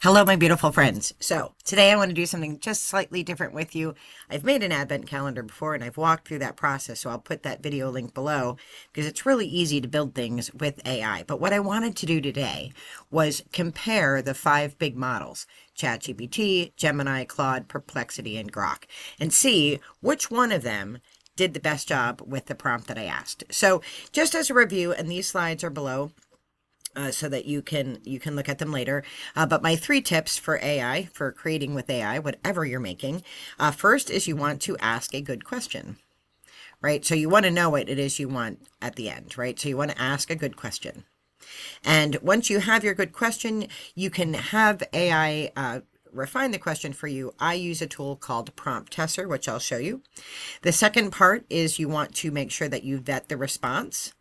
Hello, my beautiful friends. So, today I want to do something just slightly different with you. I've made an advent calendar before and I've walked through that process, so I'll put that video link below because it's really easy to build things with AI. But what I wanted to do today was compare the five big models, ChatGPT, Gemini, Claude, Perplexity, and Grok, and see which one of them did the best job with the prompt that I asked. So, just as a review, and these slides are below, so that you can look at them later. But my three tips for AI, for creating with AI, whatever you're making, first is you want to ask a good question, right? So you want to know what it is you want at the end, right? So you want to ask a good question. And once you have your good question, you can have AI refine the question for you. I use a tool called Prompt Tester, which I'll show you. The second part is you want to make sure that you vet the response.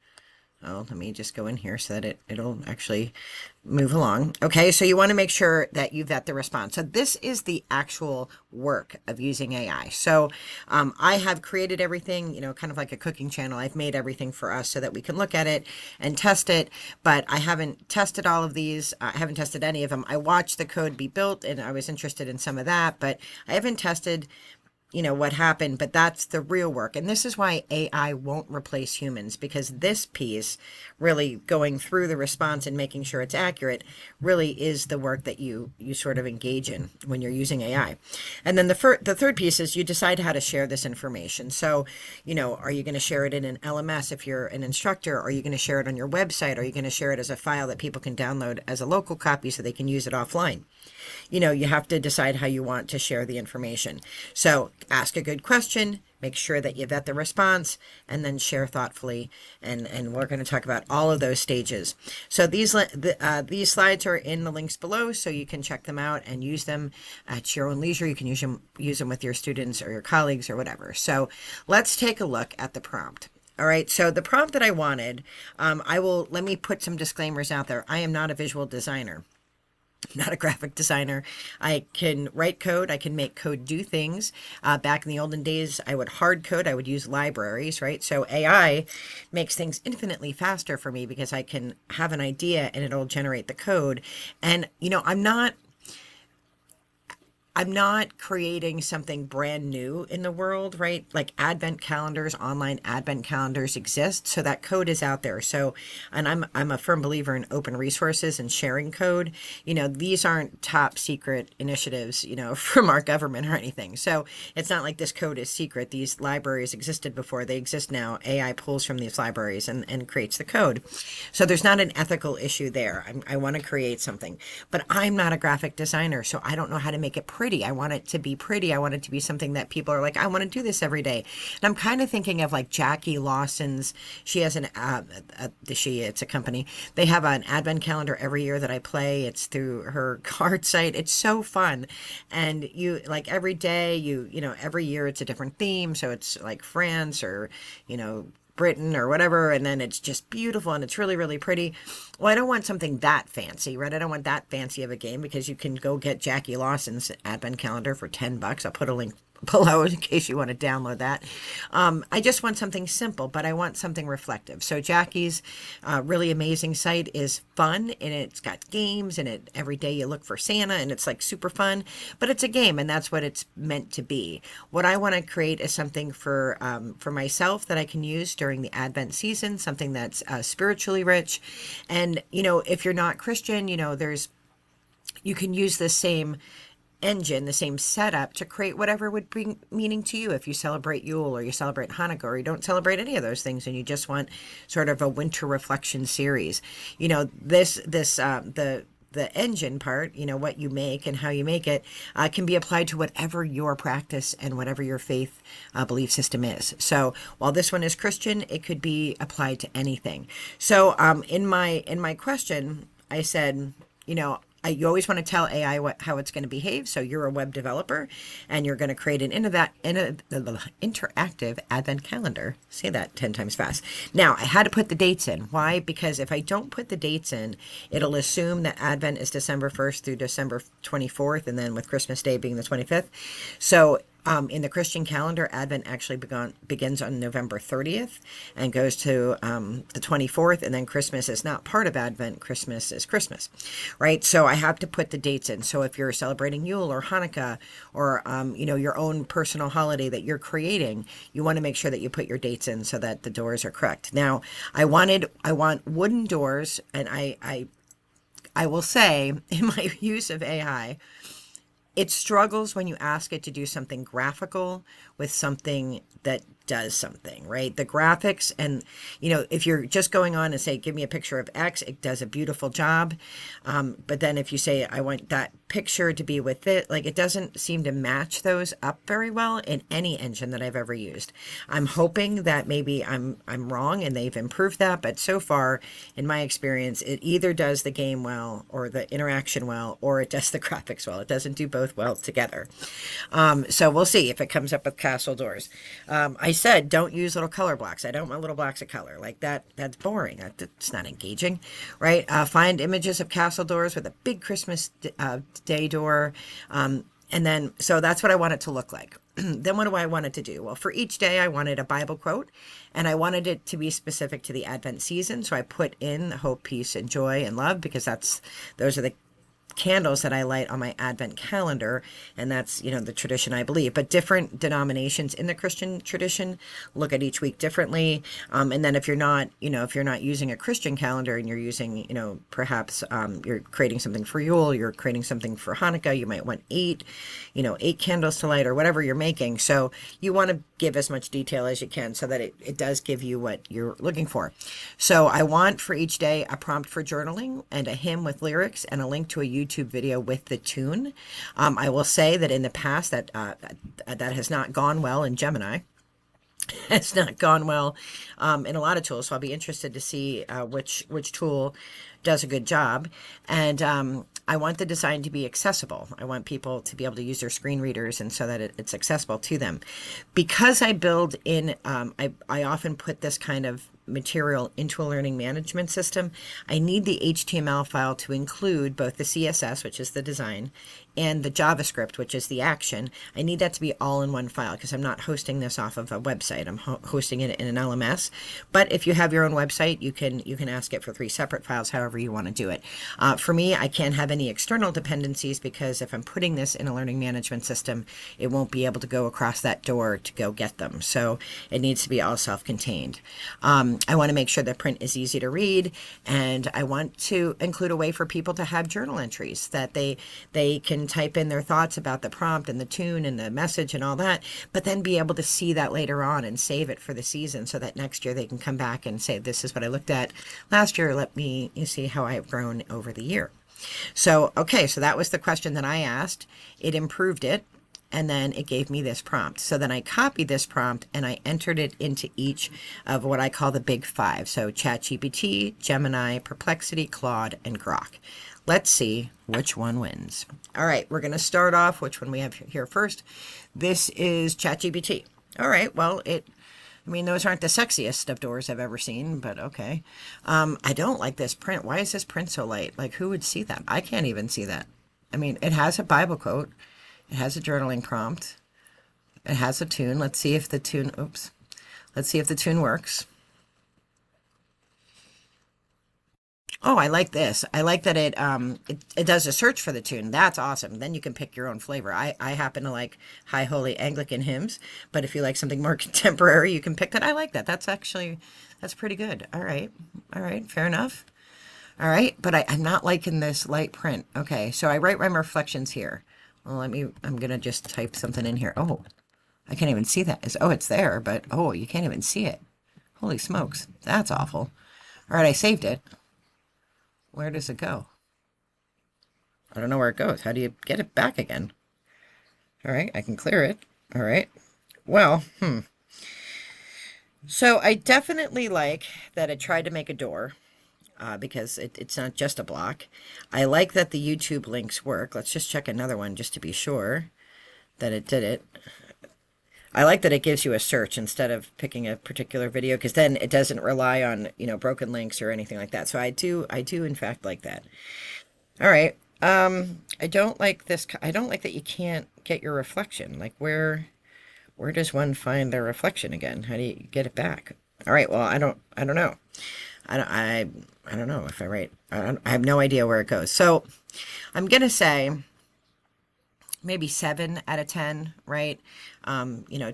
Oh, let me just go in here so that it'll actually move along. Okay, so you want to make sure that you vet the response. So this is the actual work of using AI. So I have created everything, kind of like a cooking channel. I've made everything for us so that we can look at it and test it, but I haven't tested all of these. I haven't tested any of them. I watched the code be built and I was interested in some of that, but I haven't tested what happened, but that's the real work. And this is why AI won't replace humans, because this piece, really going through the response and making sure it's accurate, really is the work that you sort of engage in when you're using AI. And then the third piece is you decide how to share this information. So, are you going to share it in an LMS if you're an instructor? Are you going to share it on your website? Are you going to share it as a file that people can download as a local copy so they can use it offline? You have to decide how you want to share the information. So ask a good question, make sure that you vet the response, and then share thoughtfully. And we're going to talk about all of those stages. So these slides are in the links below, so you can check them out and use them at your own leisure. You can use them with your students or your colleagues or whatever. So let's take a look at the prompt. All right, so the prompt that I wanted, let me put some disclaimers out there. I am not a visual designer. Not a graphic designer. I can write code. I can make code do things. Back in the olden days, I would hard code. I would use libraries, right? So AI makes things infinitely faster for me because I can have an idea and it'll generate the code. And, I'm not creating something brand new in the world, right? Like advent calendars, online advent calendars exist. So that code is out there. So, and I'm a firm believer in open resources and sharing code. These aren't top secret initiatives, from our government or anything. So it's not like this code is secret. These libraries existed before. They exist now. AI pulls from these libraries and creates the code. So there's not an ethical issue there. I want to create something, but I'm not a graphic designer, so I don't know how to make it pretty. I want it to be pretty. I want it to be something that people are like, I want to do this every day. And I'm kind of thinking of like Jackie Lawson's. She has it's a company. They have an advent calendar every year that I play. It's through her card site. It's so fun. And you like every day, every year it's a different theme. So it's like France or, Britain or whatever, and then it's just beautiful and it's really, really pretty. Well, I don't want something that fancy, right? I don't want that fancy of a game because you can go get Jackie Lawson's advent calendar for $10. I'll put a link below in case you want to download that. I just want something simple, but I want something reflective. So Jackie's really amazing site is fun, and it's got games, and every day you look for Santa, and it's like super fun, but it's a game, and that's what it's meant to be. What I want to create is something for myself that I can use during the Advent season, something that's spiritually rich. And, if you're not Christian, you can use the same engine, the same setup to create whatever would bring meaning to you. If you celebrate Yule or you celebrate Hanukkah or you don't celebrate any of those things and you just want sort of a winter reflection series, the engine part, what you make and how you make it, can be applied to whatever your practice and whatever your faith belief system is. So while this one is Christian, it could be applied to anything. So in my question, I said, you always want to tell AI how it's going to behave. So you're a web developer and you're going to create an interactive advent calendar. Say that 10 times fast. Now, I had to put the dates in. Why? Because if I don't put the dates in, it'll assume that Advent is December 1st through December 24th, and then with Christmas Day being the 25th. So In the Christian calendar, Advent actually begins on November 30th and goes to the 24th, and then Christmas is not part of Advent. Christmas is Christmas, right? So I have to put the dates in. So if you're celebrating Yule or Hanukkah or your own personal holiday that you're creating, you want to make sure that you put your dates in so that the doors are correct. Now, I want wooden doors, and I will say in my use of AI, it struggles when you ask it to do something graphical with something that does something, right? The graphics, and if you're just going on and say, give me a picture of X, it does a beautiful job. But then if you say, I want that picture to be with it, like, it doesn't seem to match those up very well in any engine that I've ever used. I'm hoping that maybe I'm wrong and they've improved that, but so far in my experience, it either does the game well or the interaction well, or it does the graphics well. It doesn't do both well together. So we'll see if it comes up with castle doors. I said, don't use little color blocks. I don't want little blocks of color like that. That's boring. It's not engaging, right? Find images of castle doors with a big Christmas day door. And then, so that's what I want it to look like. Then what do I want it to do? Well, for each day, I wanted a Bible quote, and I wanted it to be specific to the Advent season. So I put in hope, peace, and joy and love, because those are the candles that I light on my Advent calendar, and that's the tradition I believe. But different denominations in the Christian tradition look at each week differently. And then if you're not using a Christian calendar and you're using perhaps you're creating something for Yule, you're creating something for Hanukkah, you might want eight candles to light or whatever you're making. So you want to give as much detail as you can so that it does give you what you're looking for. So I want for each day a prompt for journaling and a hymn with lyrics and a link to a YouTube video with the tune. I will say that in the past that has not gone well in Gemini. It's not gone well in a lot of tools. So I'll be interested to see which tool does a good job. And I want the design to be accessible. I want people to be able to use their screen readers, and so that it's accessible to them. Because I build in, I often put this kind of material into a learning management system. I need the HTML file to include both the CSS, which is the design, and the JavaScript, which is the action. I need that to be all in one file, because I'm not hosting this off of a website. I'm hosting it in an LMS. But if you have your own website, you can ask it for 3 separate files, however you want to do it. For me, I can't have any external dependencies, because if I'm putting this in a learning management system, it won't be able to go across that door to go get them. So it needs to be all self-contained. I want to make sure the print is easy to read, and I want to include a way for people to have journal entries that they can type in their thoughts about the prompt and the tune and the message and all that, but then be able to see that later on and save it for the season, so that next year they can come back and say, this is what I looked at last year. Let me see how I have grown over the year. So, okay, so that was the question that I asked. It improved it. And then it gave me this prompt. So then I copied this prompt and I entered it into each of what I call the big 5. So ChatGPT, Gemini, Perplexity, Claude, and Grok. Let's see which one wins. All right, we're going to start off which one we have here first. This is ChatGPT. All right, well, those aren't the sexiest of doors I've ever seen, but okay. I don't like this print. Why is this print so light? Like, who would see that? I can't even see that. It has a Bible quote. It has a journaling prompt. It has a tune. Let's see if the tune, let's see if the tune works. Oh, I like this. I like that it does a search for the tune. That's awesome. Then you can pick your own flavor. I happen to like High Holy Anglican hymns, but if you like something more contemporary, you can pick that. I like that. That's pretty good. All right. Fair enough. All right. But I'm not liking this light print. Okay. So I write my reflections here. Well, I'm going to just type something in here. Oh, I can't even see that. It's there, but you can't even see it. Holy smokes. That's awful. All right. I saved it. Where does it go? I don't know where it goes. How do you get it back again? All right, I can clear it. All right. Well, So I definitely like that it tried to make a door, because it's not just a block. I like that the YouTube links work. Let's just check another one just to be sure that it did it. I like that it gives you a search instead of picking a particular video, because then it doesn't rely on, broken links or anything like that. So I do in fact like that. All right. I don't like this. I don't like that you can't get your reflection. Like, where where does one find their reflection again? How do you get it back? All right, well, I don't know. I don't know if I write. I have no idea where it goes. So I'm gonna say maybe 7 out of 10, right?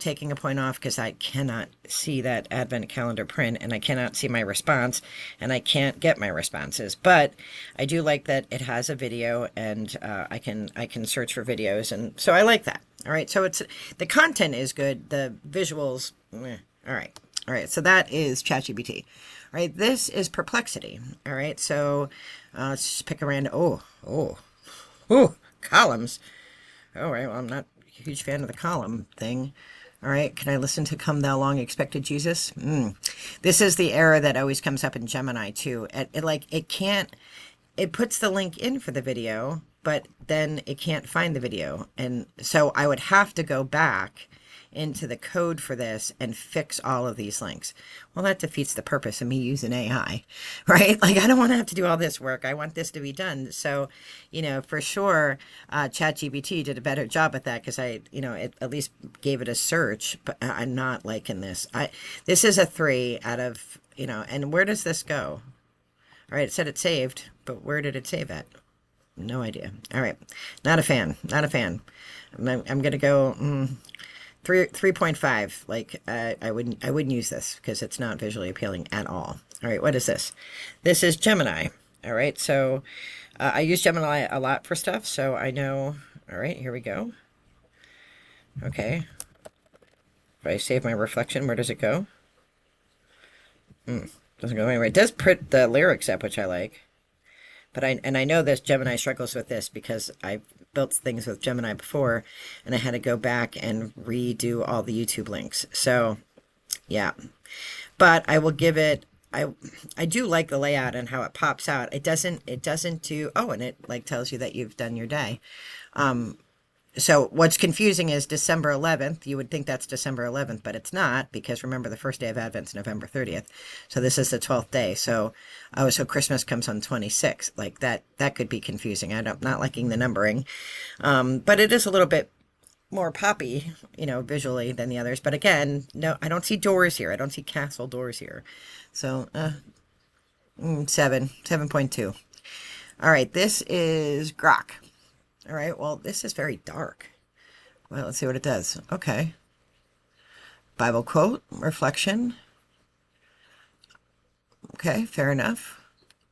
Taking a point off because I cannot see that advent calendar print and I cannot see my response and I can't get my responses. But I do like that it has a video and I can search for videos, and so I like that. All right, so it's the content is good, the visuals, all right. All right, so that is ChatGPT. All right, this is Perplexity. All right, so let's just pick a random. Oh, columns. All right, well, I'm not a huge fan of the column thing. All right, can I listen to Come Thou Long Expected Jesus? This is the error that always comes up in Gemini too. It can't, it puts the link in for the video, but then it can't find the video. And so I would have to go back into the code for this and fix all of these links. Well, that defeats the purpose of me using AI, right? Like, I don't want to have to do all this work. I want this to be done. So, for sure, ChatGPT did a better job at that because it at least gave it a search, but I'm not liking this. This is a 3 out of, and where does this go? All right, it said it saved, but where did it save at? No idea. All right, not a fan. Not a fan. I'm gonna go 3.5. Like I wouldn't use this because it's not visually appealing at all. All right, what is this? This is Gemini. All right, so I use Gemini a lot for stuff, so I know. All right, here we go. Okay, if I save my reflection, where does it go? Doesn't go anywhere. It does print the lyrics up, which I like. But I know this Gemini struggles with this because I built things with Gemini before and I had to go back and redo all the YouTube links. So yeah, but I will give it, I do like the layout and how it pops out. It doesn't do, oh, and it like tells you that you've done your day. So what's confusing is December 11th. You would think that's December 11th, but it's not, because remember the first day of Advent's November 30th. So this is the 12th day. So so Christmas comes on 26th. Like that could be confusing. I'm not liking the numbering. But it is a little bit more poppy, visually than the others. But again, no, I don't see doors here. I don't see castle doors here. So 7.2. All right, this is Grok. All right, well, this is very dark. Well, let's see what it does. Okay. Bible quote, reflection. Okay, fair enough.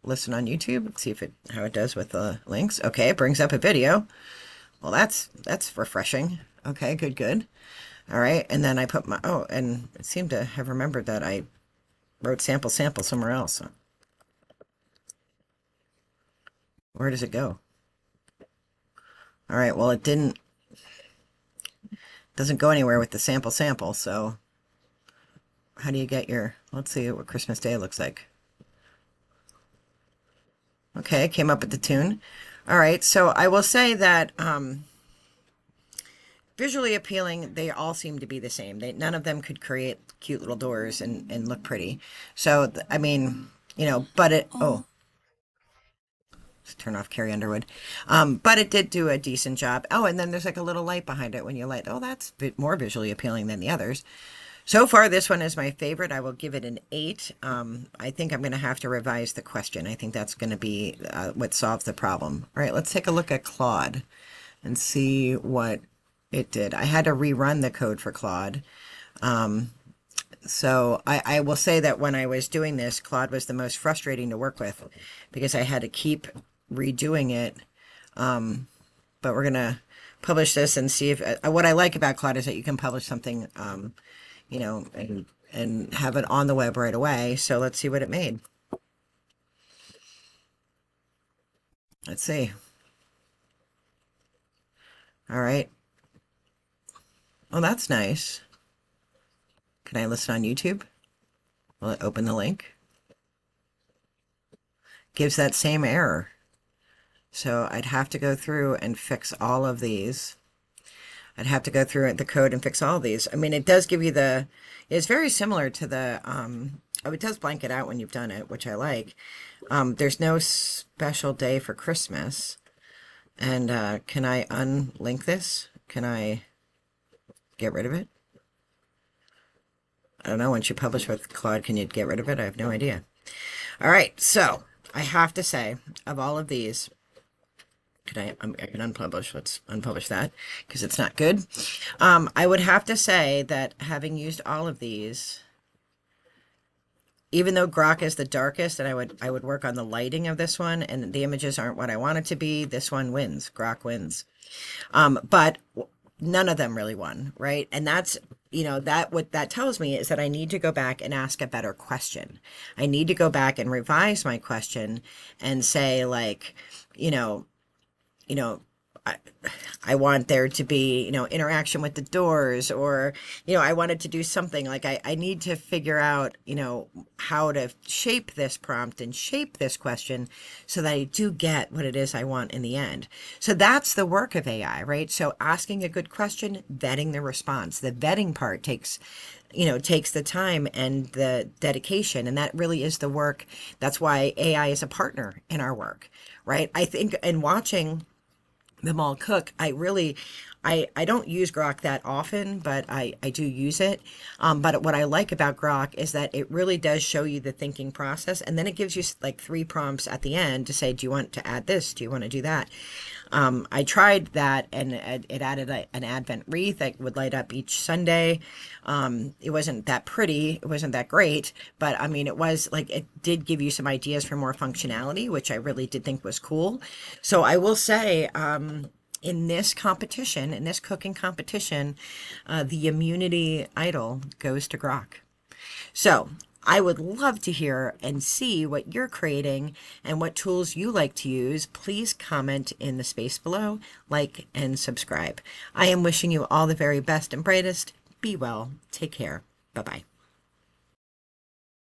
Listen on YouTube. Let's see how it does with the links. Okay, it brings up a video. Well, that's refreshing. Okay, good. All right, and then I put and it seemed to have remembered that I wrote sample somewhere else. Where does it go? All right, well, it doesn't go anywhere with the sample, so how do you get let's see what Christmas Day looks like. Okay, came up with the tune. All right, so I will say that visually appealing, they all seem to be the same. None of them could create cute little doors and look pretty. So, I mean, but turn off Carrie Underwood. But it did do a decent job. Oh, and then there's like a little light behind it when you light. Oh, that's a bit more visually appealing than the others. So far, this one is my favorite. I will give it an 8. I think I'm going to have to revise the question. I think that's going to be what solves the problem. All right, let's take a look at Claude and see what it did. I had to rerun the code for Claude. So I will say that when I was doing this, Claude was the most frustrating to work with because I had to keep redoing it. But we're going to publish this and see if what I like about Claude is that you can publish something, and have it on the web right away. So let's see what it made. Let's see. All right. Oh, that's nice. Can I listen on YouTube? Will it open the link? Gives that same error. So I'd have to go through and fix all of these. I'd have to go through the code and fix all of these. I mean, it does give you it's very similar to the, it does blank it out when you've done it, which I like. There's no special day for Christmas. And can I unlink this? Can I get rid of it? I don't know, once you publish with Claude, can you get rid of it? I have no idea. All right, so I have to say, of all of these, I can unpublish. Let's unpublish that because it's not good. I would have to say that having used all of these, even though Grok is the darkest, and I would work on the lighting of this one, and the images aren't what I want it to be, this one wins. Grok wins. But none of them really won, right? And that's, that what that tells me is that I need to go back and ask a better question. I need to go back and revise my question and say, like, you know, you know, I, I want there to be, interaction with the doors, or, I wanted to do something like I need to figure out, how to shape this prompt and shape this question so that I do get what it is I want in the end. So that's the work of AI, right? So asking a good question, vetting the response. The vetting part takes the time and the dedication, and that really is the work. That's why AI is a partner in our work, right? I think in watching them all cook, I don't use Grok that often, but I do use it. But what I like about Grok is that it really does show you the thinking process, and then it gives you like 3 prompts at the end to say, do you want to add this? Do you want to do that? I tried that, and it added an Advent wreath that would light up each Sunday. It wasn't that pretty, it wasn't that great, but I mean, it did give you some ideas for more functionality, which I really did think was cool. So I will say, in this competition, in this cooking competition, the immunity idol goes to Grok. So I would love to hear and see what you're creating and what tools you like to use. Please comment in the space below, like, and subscribe. I am wishing you all the very best and brightest. Be well. Take care. Bye-bye.